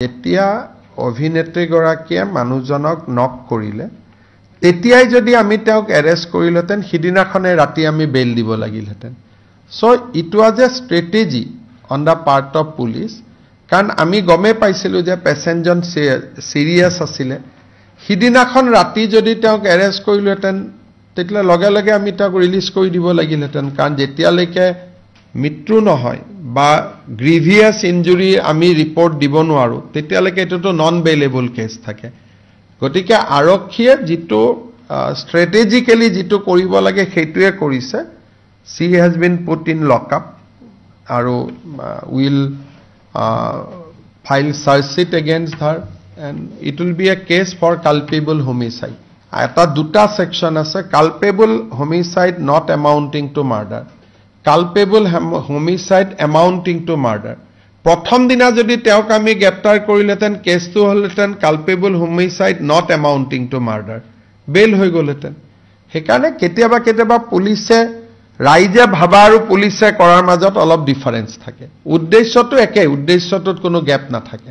এতিয়া অভিনেত্ৰীগৰাকীয়ে মানুহজনক নক কৰিলে তেতিয়াই যদি আমি তেওঁক এৰেষ্ট কৰিলেতেন হিদিনাখনে ৰাতি আমি বেল দিব লাগিলহেতেন so it was a strategy on the part of police কাৰণ আমি গমে পাইছিলো যে পেসেঞ্জন সিৰিয়াস আছিলে হিদিনাখন ৰাতি যদি তেওঁক এৰেষ্ট কৰিলেতেন তেতিয়া লগে লগে আমি তেওঁক ৰিলিজ কৰি দিব লাগিলহেতেন কাৰণ যেতিয়ালৈকে মৃত্যু নহয় বা গ্ৰিভিয়াস ইনজুৰি আমি ৰিপোৰ্ট দিব নোৱাৰো তেতিয়ালৈকে এটো নন বেইলেবল কেস থাকে গতিকে আৰক্ষীয়ে যেটো স্ট্ৰেটেজিক্যালি যেটো কৰিব লাগে সেইটোৱে কৰিছে she has been put in lockup আৰু will file search sheet against her and it will be a case for culpable homicide এটা দুটা সেকশন আছে culpable homicide not amounting to murder culpable homicide amounting to murder প্ৰথম দিনা যদি তেওঁক আমি গ্ৰেপ্তাৰ কৰিলেতেন কেছটো হলতেন culpable homicide not amounting to murder বেল হৈ গলতেন হেকাৰণে কেতিয়াবা পুলিশে ৰাইজে ভাবা আৰু পুলিশে কৰাৰ মাজত অলপ ডিফাৰেন্স থাকে উদ্দেশ্যটো একে উদ্দেশ্যটোত কোনো গ্যাপ না থাকে